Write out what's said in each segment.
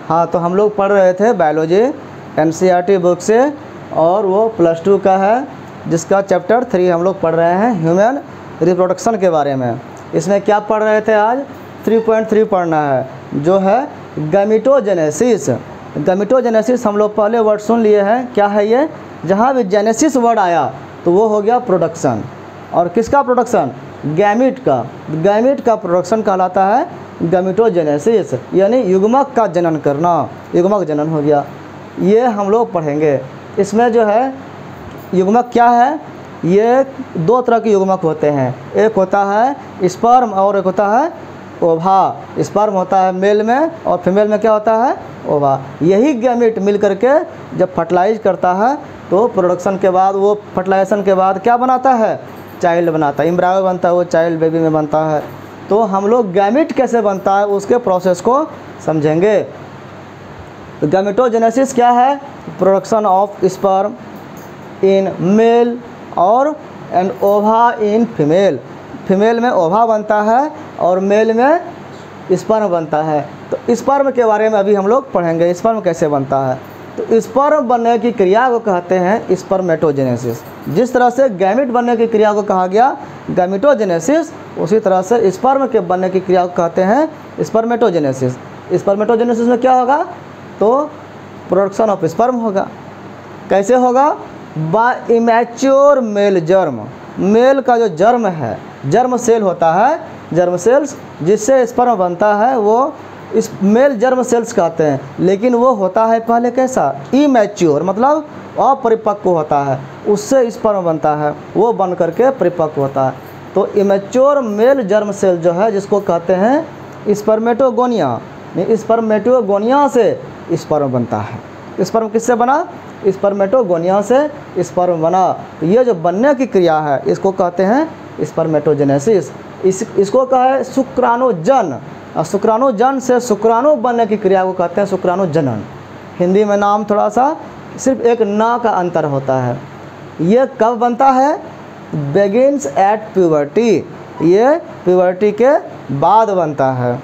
हाँ, तो हम लोग पढ़ रहे थे बायोलॉजी एनसीईआरटी बुक से, और वो +2 का है, जिसका चैप्टर 3 हम लोग पढ़ रहे हैं ह्यूमन रिप्रोडक्शन के बारे में। इसमें क्या पढ़ रहे थे आज? 3.3 पढ़ना है, जो है गैमेटोजेनेसिस। गैमेटोजेनेसिस हम लोग पहले वर्ड सुन लिए हैं, क्या है ये? जहाँ भी जेनेसिस वर्ड आया तो वो हो गया प्रोडक्शन। और किसका प्रोडक्शन? गैमिट का। गैमिट का प्रोडक्शन कहलाता है गैमेटोजेनेसिस, यानी युग्मक का जनन करना, युग्मक जनन हो गया। ये हम लोग पढ़ेंगे। इसमें जो है युग्मक क्या है? ये 2 तरह के युग्मक होते हैं, एक होता है स्पर्म और एक होता है ओवा। स्पर्म होता है मेल में और फीमेल में क्या होता है? ओवा। यही गैमेट मिल करके जब फर्टिलाइज करता है तो प्रोडक्शन के बाद, वो फर्टिलाइजेशन के बाद क्या बनाता है? चाइल्ड बनाता है, एम्ब्रायो बनता है, वो चाइल्ड बेबी में बनता है। तो हम लोग गैमेट कैसे बनता है उसके प्रोसेस को समझेंगे। तो गैमेटोजेनेसिस क्या है? Production of sperm in male और and ova in female. Female में ओवा बनता है और मेल में स्पर्म बनता है। तो स्पर्म के बारे में अभी हम लोग पढ़ेंगे, स्पर्म कैसे बनता है। तो स्पर्म बनने की क्रिया को कहते हैं स्पर्मेटोजेनेसिस। जिस तरह से गैमेट बनने की क्रिया को कहा गया गैमेटोजेनेसिस, उसी तरह से स्पर्म के बनने की क्रिया को कहते हैं स्पर्मेटोजेनेसिस। स्पर्मेटोजेनेसिस में क्या होगा? तो प्रोडक्शन ऑफ स्पर्म होगा। कैसे होगा? By immature male germ. Male का जो जर्म है, जर्म सेल होता है, जर्म सेल्स जिससे स्पर्म बनता है, वो इस मेल जर्म सेल्स कहते हैं। लेकिन वो होता है पहले कैसा? इमैच्योर, मतलब अपरिपक्व होता है, उससे स्पर्म बनता है, वो बन करके परिपक्व होता है। तो इमैच्योर मेल जर्म सेल जो है, जिसको कहते हैं स्पर्मेटोगोनिया, स्पर्मेटोगोनिया से स्पर्म बनता है। स्पर्म किससे बना? स्पर्मेटोगोनिया से स्पर्म बना। तो ये जो बनने की क्रिया है इसको कहते हैं स्पर्मेटोजेनेसिस। इसको कहे शुक्राणुजन, और शुक्राणुजन से शुक्राणु बनने की क्रिया को कहते हैं शुक्राणुजनन। हिंदी में नाम थोड़ा सा सिर्फ एक ना का अंतर होता है। ये कब बनता है? Begins at puberty. ये प्यूबर्टी के बाद बनता है।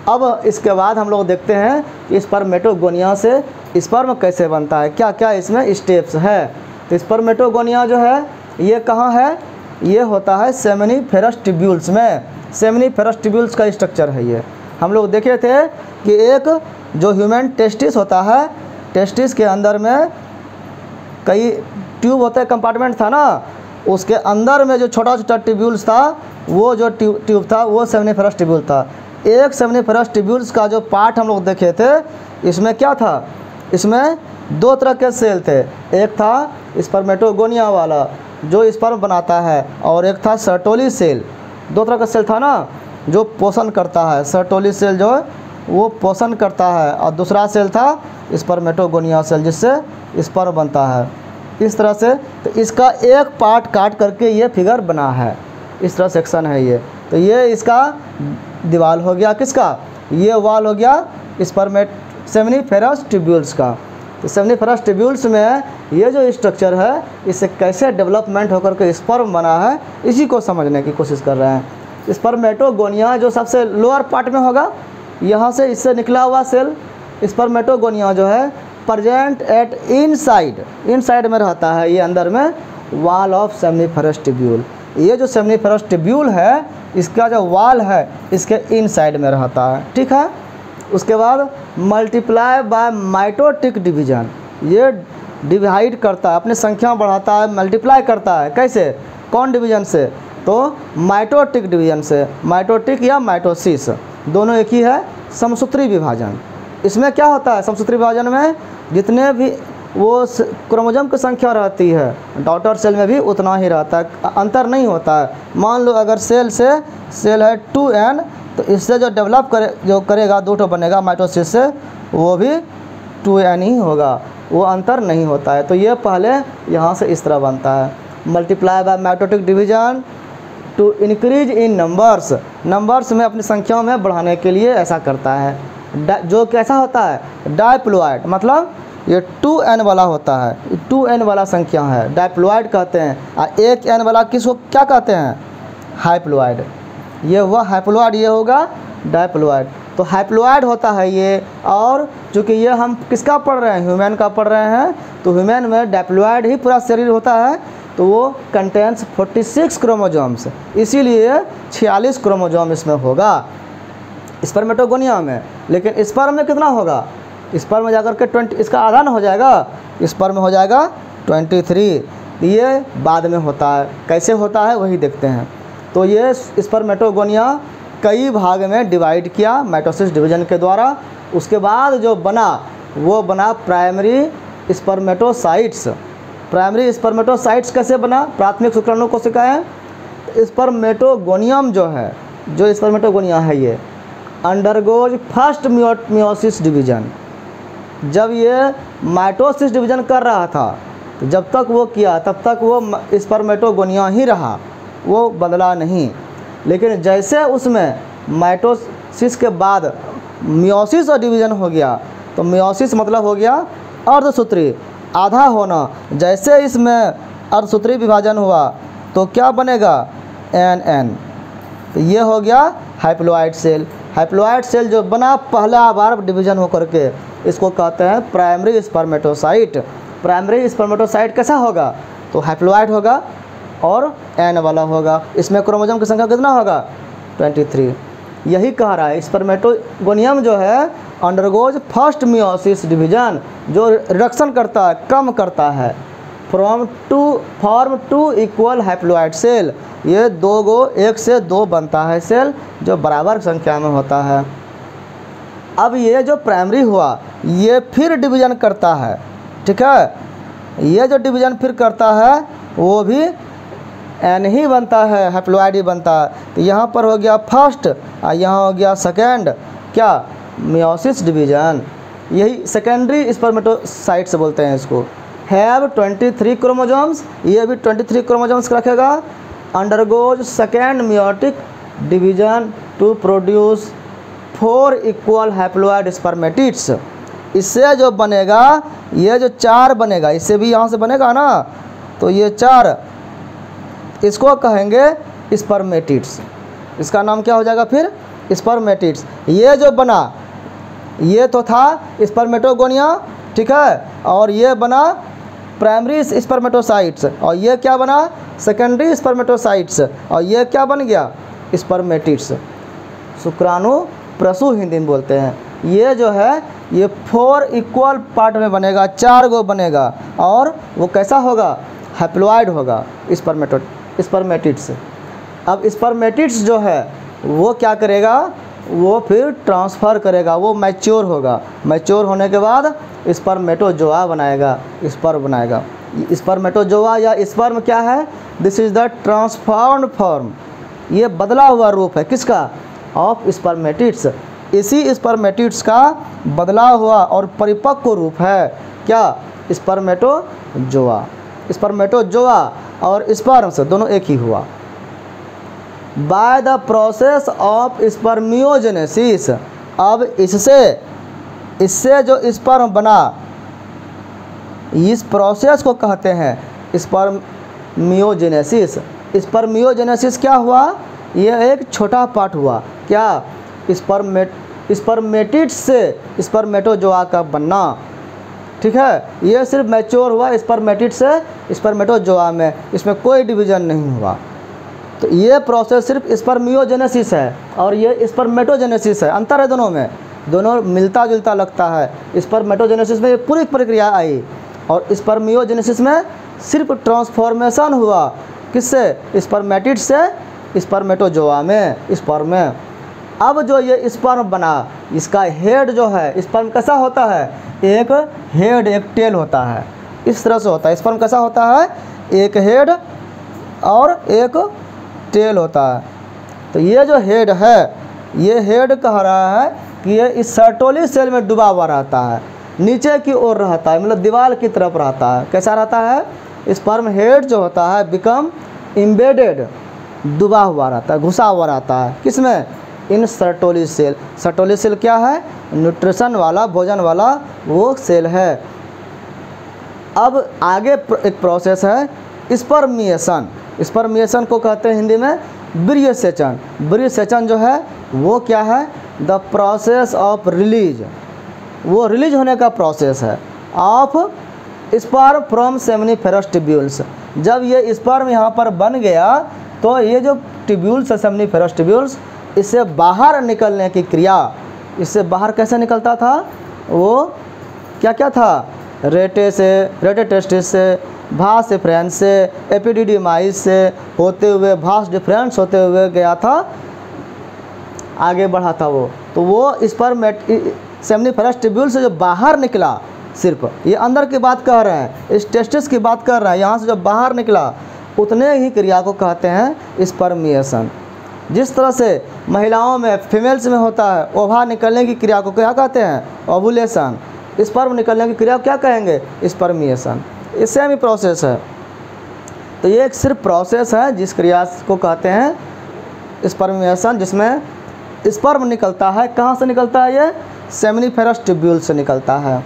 अब इसके बाद हम लोग देखते हैं कि स्पर्मेटोगोनिया से स्पर्म कैसे बनता है, क्या क्या इसमें स्टेप्स है। तो स्पर्मेटोगोनिया जो है ये कहाँ है? ये होता है सेमिनिफेरस ट्यूब्यूल्स में। सेमिनिफेरस ट्यूब्यूल्स का स्ट्रक्चर है ये। हम लोग देखे थे कि एक जो ह्यूमन टेस्टिस होता है, टेस्टिस के अंदर में कई ट्यूब होते हैं, कंपार्टमेंट था ना, उसके अंदर में जो छोटा छोटा ट्यूब्यूल्स था, वो जो ट्यूब था वो सेमिनिफेरस ट्यूब्यूल था। एक सेमिनिफेरस ट्यूब्यूल्स का जो पार्ट हम लोग देखे थे, इसमें क्या था? इसमें 2 तरह के सेल थे। एक था स्पर्मेटोगोनिया वाला जो स्पर्म बनाता है, और एक था सर्टोली सेल। 2 तरह का सेल था ना, जो पोषण करता है। सर्टोली सेल जो है वो पोषण करता है, और दूसरा सेल था स्पर्मेटोगोनिया सेल, जिससे स्पर्म बनता है। इस तरह से तो इसका एक पार्ट काट करके ये फिगर बना है, इस तरह सेक्शन है ये। तो ये इसका दीवार हो गया, किसका? ये वॉल हो गया सेमिनिफेरस ट्यूब्यूल्स का। तो सेमिनिफेरस ट्यूब्यूल्स में ये जो स्ट्रक्चर है, इससे कैसे डेवलपमेंट होकर के स्पर्म बना है, इसी को समझने की कोशिश कर रहे हैं। स्पर्मेटोगोनिया जो सबसे लोअर पार्ट में होगा, यहाँ से इससे निकला हुआ सेल स्पर्मेटोगोनिया जो है प्रेजेंट एट इनसाइड में रहता है, ये अंदर में वॉल ऑफ सेमिनिफेरस ट्यूब्यूल। ये जो सेमिनिफेरस ट्यूब्यूल है, इसका जो वॉल है इसके इनसाइड में रहता है, ठीक है। उसके बाद मल्टीप्लाई बाय माइटोटिक डिवीजन, ये डिवाइड करता है, अपनी संख्या बढ़ाता है, मल्टीप्लाई करता है। कैसे? कौन डिवीजन से? तो माइटोटिक डिवीजन से। माइटोटिक या माइटोसिस दोनों एक ही है। समसूत्री विभाजन, इसमें क्या होता है? समसूत्री विभाजन में जितने भी वो क्रोमोसोम की संख्या रहती है, डॉटर सेल में भी उतना ही रहता है, अंतर नहीं होता है। मान लो अगर सेल है 2n, तो इससे जो डेवलप करेगा 2 बनेगा माइटोसिस से, वो भी 2n ही होगा, वो अंतर नहीं होता है। तो ये पहले यहाँ से इस तरह बनता है, multiply by mitotic division to increase in numbers में अपनी संख्याओं में बढ़ाने के लिए ऐसा करता है। जो कैसा होता है? डायप्लॉइड, मतलब ये 2n वाला होता है, 2n वाला संख्या है, डायप्लॉइड कहते हैं। और 1n वाला किसको क्या कहते हैं? हाइप्लॉइड। ये हुआ हाइप्लॉइड, ये होगा डायप्लॉइड। तो हैप्लॉइड होता है ये। और चूँकि ये हम किसका पढ़ रहे हैं, ह्यूमन का पढ़ रहे हैं, तो ह्यूमन में डिप्लॉइड ही पूरा शरीर होता है, तो वो कंटेंट्स 46 क्रोमोजोम्स, इसीलिए 46 क्रोमोजोम इसमें होगा स्पर्मेटोगोनिया में। लेकिन स्पर्म में कितना होगा, स्पर्म में जाकर के 20, इसका आधा ना हो जाएगा, स्पर्म में हो जाएगा 23। ये बाद में होता है, कैसे होता है वही देखते हैं। तो ये स्पर्मेटोगोनिया कई भाग में डिवाइड किया माइटोसिस डिवीजन के द्वारा। उसके बाद जो बना वो बना प्राइमरी स्पर्मेटोसाइट्स। प्राइमरी स्पर्मेटोसाइट्स कैसे बना, प्राथमिक शुक्राणु कोशिका है। स्पर्मेटोगोनियम जो है, जो स्पर्मेटोगोनिया है, ये अंडरगोज फर्स्ट मियोसिस डिवीजन। जब ये माइटोसिस डिवीजन कर रहा था, तो जब तक वो किया तब तक वो स्पर्मेटोगोनिया ही रहा, वो बदला नहीं। लेकिन जैसे उसमें माइटोसिस के बाद मियोसिस और डिवीज़न हो गया, तो मियोसिस मतलब हो गया अर्धसूत्री, आधा होना। जैसे इसमें अर्धसूत्री विभाजन हुआ तो क्या बनेगा, एन। तो ये हो गया हैप्लॉइड सेल। हैप्लॉइड सेल जो बना पहला बार डिवीज़न होकर के, इसको कहते हैं प्राइमरी स्पर्मेटोसाइट। प्राइमरी स्पर्मेटोसाइट कैसा होगा, तो हैप्लॉइड होगा और एन वाला होगा। इसमें क्रोमोसोम की संख्या कितना होगा, 23। यही कह रहा है स्पर्मेटोगोनियम जो है अंडरगोज फर्स्ट मियोसिस डिवीजन, जो रिडक्शन करता है, कम करता है, form two equal haploid cell. ये दो गो, एक से दो बनता है सेल, जो बराबर संख्या में होता है। अब ये जो प्राइमरी हुआ, ये फिर डिवीजन करता है, ठीक है। ये जो डिवीजन फिर करता है वो भी एन ही बनता है, हैप्लॉइड ही बनता है। तो यहाँ पर हो गया फर्स्ट और यहाँ हो गया सेकेंड, क्या, मियोसिस डिवीजन। यही सेकेंडरी स्पर्मेटोसाइट्स बोलते हैं इसको। हैव 23 क्रोमोजोम्स, ये भी 23 क्रोमोजोम्स रखेगा। Undergoes second meiotic division to produce 4 equal haploid spermatids. इससे जो बनेगा, ये जो 4 बनेगा, इससे भी यहाँ से बनेगा ना, तो ये 4, इसको कहेंगे स्पर्मेटिड्स। इसका नाम क्या हो जाएगा फिर, स्पर्मेटिड्स। ये जो बना, ये तो था स्पर्मेटोगोनिया, ठीक है, और ये बना प्राइमरी स्पर्मेटोसाइट्स, और ये क्या बना, सेकेंडरी स्पर्मेटोसाइट्स, और ये क्या बन गया, स्पर्मेटिड्स। शुक्राणु प्रसू हिंदी में बोलते हैं। ये जो है ये 4 इक्वल पार्ट में बनेगा, 4 गो बनेगा, और वो कैसा होगा, हैप्लॉइड होगा स्पर्मेटिड्स। अब स्पर्मेटिड्स जो है वो क्या करेगा, वो फिर ट्रांसफ़र करेगा, वो मैच्योर होगा। मैच्योर होने के बाद स्पर्मेटोजोआ बनाएगा, स्पर्म बनाएगा। स्पर्मेटोजोआ या स्पर्म क्या है, this is the transformed form. ये बदला हुआ रूप है किसका, ऑफ स्पर्मेटिड्स। इसी स्पर्मेटिड्स का बदला हुआ और परिपक्व रूप है क्या, स्पर्मेटोजोआ। स्पर्मेटोजोआ और स्पर्म्स दोनों एक ही हुआ। By the process of spermiogenesis. अब इससे जो स्पर्म बना, इस प्रोसेस को कहते हैं स्पर्मियोजेनेसिस। स्पर्मियोजेनेसिस क्या हुआ, ये एक छोटा पार्ट हुआ, क्या, स्पर्मेटिड्स से स्पर्मेटोजोआ का बनना, ठीक है। ये सिर्फ मैच्योर हुआ स्पर्मेटिड से स्पर्मेटोजोआ में, इसमें कोई डिवीज़न नहीं हुआ। तो ये प्रोसेस सिर्फ स्पर्मियोजेनेसिस है और ये स्पर्मेटोजेनेसिस है। अंतर है दोनों में, दोनों मिलता जुलता लगता है। स्पर्मेटोजेनेसिस में ये पूरी प्रक्रिया आई और स्पर्मियोजेनेसिस में सिर्फ ट्रांसफॉर्मेशन हुआ, किससे, स्पर्मेटिड से स्पर्मेटोजोआ में, स्पर्म में। अब जो ये स्पर्म बना, इसका हेड जो है, स्पर्म कैसा होता है, एक हेड एक टेल होता है, इस तरह से होता है। स्पर्म कैसा होता है, एक हेड और एक टेल होता है। तो ये जो हेड है, ये हेड कह रहा है कि ये इस सर्टोली सेल में डूबा हुआ रहता है, नीचे की ओर रहता है, मतलब दीवार की तरफ रहता है। कैसा रहता है, स्पर्म हेड जो होता है बिकम एम्बेडेड, डूबा हुआ रहता है, घुसा हुआ रहता है, किसमें, इन सर्टोली सेल। सर्टोली सेल क्या है, न्यूट्रिशन वाला, भोजन वाला वो सेल है। अब आगे एक प्रोसेस है स्पर्मिएशन। स्पर्मिएशन को कहते हैं हिंदी में वीर्य सेचन। वीर्य सेचन जो है वो क्या है, द प्रोसेस ऑफ रिलीज, वो रिलीज होने का प्रोसेस है of sperm from seminiferous tubules. जब ये स्पर्म यहाँ पर बन गया तो ये जो ट्यूब्यूल्स है सेमिनिफेरस ट्यूब्यूल्स, इससे बाहर निकलने की क्रिया, इससे बाहर कैसे निकलता था, वो क्या क्या था, रेटे से, रेटे टेस्टिस से, भास डिफरेंस से, एपिडिडिमाइस से होते हुए भास डिफरेंस होते हुए गया था, आगे बढ़ा था वो। तो वो स्पर्म सेमिनिफेरस ट्यूब्यूल से जो बाहर निकला, सिर्फ ये अंदर की बात कह रहे हैं, इस टेस्टिस की बात कर रहे हैं, यहाँ से जब बाहर निकला उतने ही क्रिया को कहते हैं स्पर्मिएशन। जिस तरह से महिलाओं में, फीमेल्स में होता है ओवा निकलने की क्रिया को क्या कहते हैं, ओवुलेशन, स्पर्म निकलने की क्रिया को क्या कहेंगे, स्पर्मिएशन। ये सेम ही प्रोसेस है। तो ये एक सिर्फ प्रोसेस है जिस क्रिया को कहते हैं स्पर्मिएशन, जिसमें स्पर्म निकलता है। कहाँ से निकलता है, ये सेमिनिफेरस ट्यूब्यूल से निकलता है।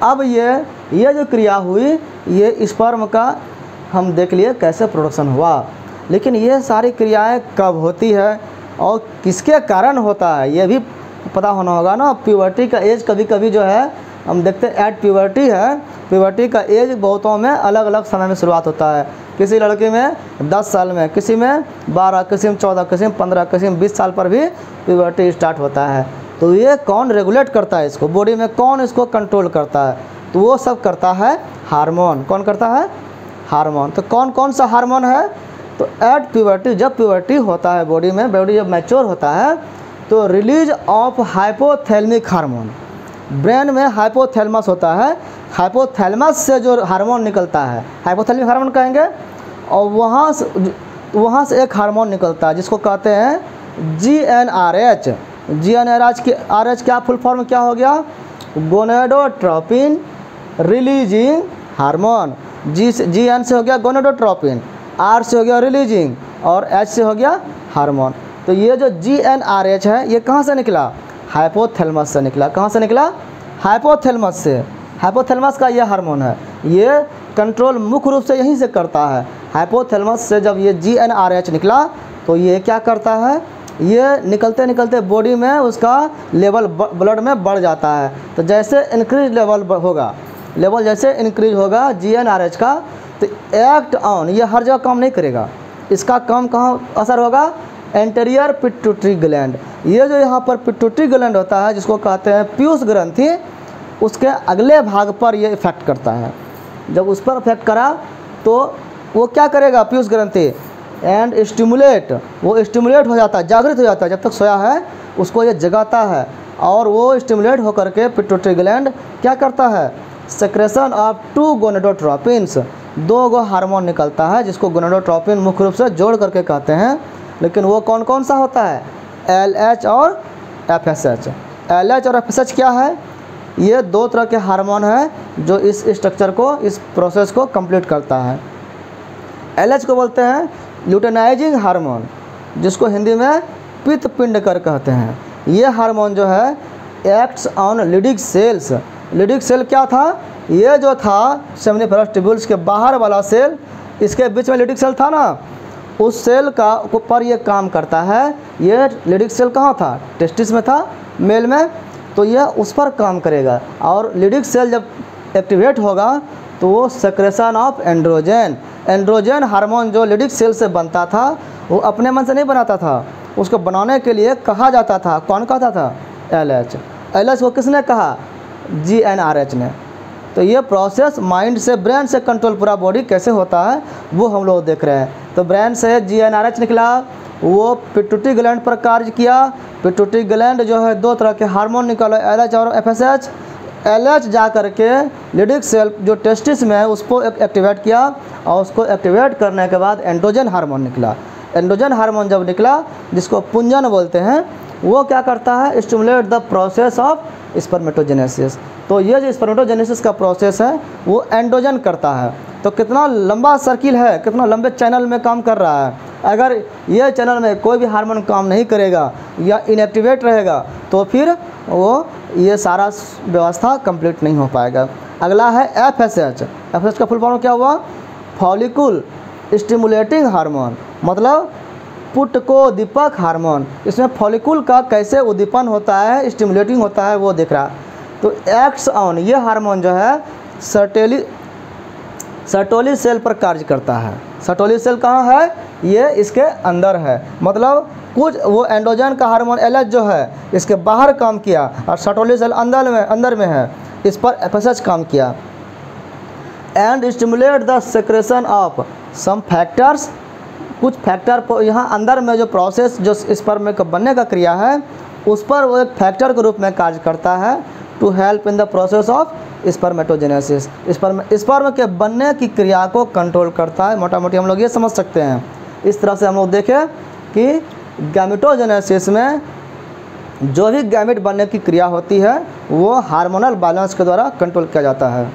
अब ये जो क्रिया हुई, ये स्पर्म का हम देख लिए कैसे प्रोडक्शन हुआ, लेकिन ये सारी क्रियाएं कब होती है और किसके कारण होता है ये भी पता होना होगा ना। प्यूबर्टी का एज कभी कभी जो है हम देखते हैं एट प्यूबर्टी है, प्यूबर्टी का एज बहुतों में अलग अलग समय में शुरुआत होता है। किसी लड़की में 10 साल में, किसी में 12, किसी में 14, किसी में 15, किसी में 20 साल पर भी प्यूबर्टी स्टार्ट होता है। तो ये कौन रेगुलेट करता है इसको, बॉडी में कौन इसको कंट्रोल करता है, तो वो सब करता है हार्मोन। कौन करता है, हार्मोन। तो कौन कौन सा हार्मोन है, तो एट प्यूबर्टी, जब प्यूबर्टी होता है बॉडी में, बॉडी जब मैच्योर होता है तो release of hypothalamic hormone, brain में हाइपोथैलेमस होता है, हाइपोथैलेमस से जो हार्मोन निकलता है हाइपोथैलेमिक हार्मोन कहेंगे, और वहाँ से एक हार्मोन निकलता है जिसको कहते हैं GnRH। GnRH क्या फुल फॉर्म क्या हो गया, गोनेडोट्रोपिन रिलीजिंग हार्मोन। GN से हो गया गोनेडोट्रोपिन, R से हो गया रिलीजिंग, और H से हो गया हार्मोन। तो ये जो GnRH है ये कहाँ से निकला, हाइपोथैलेमस से निकला। कहाँ से निकला, हाइपोथैलेमस से। हाइपोथैलेमस का ये हार्मोन है, ये कंट्रोल मुख्य रूप से यहीं से करता है। हाइपोथैलेमस से जब ये GnRH निकला तो ये क्या करता है, ये निकलते निकलते बॉडी में उसका लेवल ब्लड में बढ़ जाता है। तो जैसे इंक्रीज लेवल जैसे इंक्रीज होगा GnRH का, तो एक्ट ऑन, ये हर जगह काम नहीं करेगा, इसका काम कहाँ असर होगा, एंटीरियर पिट्यूटरी ग्लैंड। ये जो यहाँ पर पिट्यूटरी ग्लैंड होता है जिसको कहते हैं पीयूष ग्रंथि, उसके अगले भाग पर ये इफेक्ट करता है। जब उस पर इफेक्ट करा तो वो क्या करेगा, पीयूष ग्रंथि एंड स्टिमुलेट, वो स्टिमुलेट हो जाता है, जागृत हो जाता है, जब तक सोया है उसको ये जगाता है, और वो स्टिमुलेट होकर के पिट्यूटरी ग्लैंड क्या करता है, सेक्रेशन ऑफ 2 गोनेडोट्रोपिन्स, 2 गो हार्मोन निकलता है जिसको गोनेडोट्रोपिन मुख्य रूप से जोड़ करके कहते हैं। लेकिन वो कौन कौन सा होता है, LH और FSH। LH और FSH क्या है, ये 2 तरह के हार्मोन हैं जो इस स्ट्रक्चर को, इस प्रोसेस को कंप्लीट करता है। LH को बोलते हैं ल्यूटेनाइजिंग हार्मोन, जिसको हिंदी में पित्त पिंडकर कहते हैं। ये हार्मोन जो है acts on Leydig cells. Leydig cell क्या था, ये जो था सेमिनिफेरस ट्यूब्यूल्स के बाहर वाला सेल, इसके बीच में लिडिक सेल था ना, उस सेल का पर ये काम करता है। ये लिडिक सेल कहाँ था, टेस्टिस में था मेल में, तो यह उस पर काम करेगा। और लिडिक सेल जब एक्टिवेट होगा तो वो सेक्रेशन ऑफ एंड्रोजन हार्मोन जो लिडिक सेल से बनता था, वो अपने मन से नहीं बनाता था, उसको बनाने के लिए कहा जाता था। कौन कहता था, LH को किसने कहा, GnRH ने। तो ये प्रोसेस माइंड से, ब्रेन से कंट्रोल पूरा बॉडी कैसे होता है वो हम लोग देख रहे हैं। तो ब्रेन से GnRH निकला, वो पिट्यूटरी ग्लैंड पर कार्य किया। पिट्यूटरी ग्लैंड जो है 2 तरह के हार्मोन निकाला, LH और FSH। LH जा करके लिडिक सेल जो टेस्टिस में है उसको एक्टिवेट किया, और उसको एक्टिवेट करने के बाद एंड्रोजन हार्मोन निकला। एंड्रोजन हार्मोन जब निकला, जिसको पुंजन बोलते हैं, वो क्या करता है, stimulate the process of spermatogenesis. तो ये जो स्पर्मेटोजेनेसिस का प्रोसेस है वो एंड्रोजन करता है। तो कितना लंबा सर्किल है, कितना लंबे चैनल में काम कर रहा है। अगर ये चैनल में कोई भी हार्मोन काम नहीं करेगा या इनएक्टिवेट रहेगा तो फिर वो ये सारा व्यवस्था कंप्लीट नहीं हो पाएगा। अगला है FSH। FSH का फुल फॉर्म क्या हुआ, फॉलिकुल स्टिमुलेटिंग हार्मोन। मतलब पुटकोदीपक हार्मोन, इसमें फॉलिकुल का कैसे उद्दीपन होता है, स्टिमुलेटिंग होता है वो दिख रहा। तो एक्ट्स ऑन, ये हार्मोन जो है सर्टोली सेल पर कार्य करता है। सर्टोली सेल कहाँ है, ये इसके अंदर है, मतलब कुछ वो एंडोजन का हार्मोन एलएच जो है इसके बाहर काम किया और सर्टोली सेल अंदर में है, इस पर एफएसएच काम किया। And stimulate the secretion of some factors, कुछ फैक्टर यहाँ अंदर में जो प्रोसेस जो स्पर्म का बनने का क्रिया है उस पर वो एक फैक्टर के रूप में कार्य करता है to help in the process of spermatogenesis, sperm के बनने की क्रिया को कंट्रोल करता है। मोटा मोटी हम लोग ये समझ सकते हैं। इस तरह से हम लोग देखें कि गैमेटोजेनेसिस में जो भी गैमेट बनने की क्रिया होती है वो हार्मोनल बैलेंस के द्वारा कंट्रोल किया जाता है।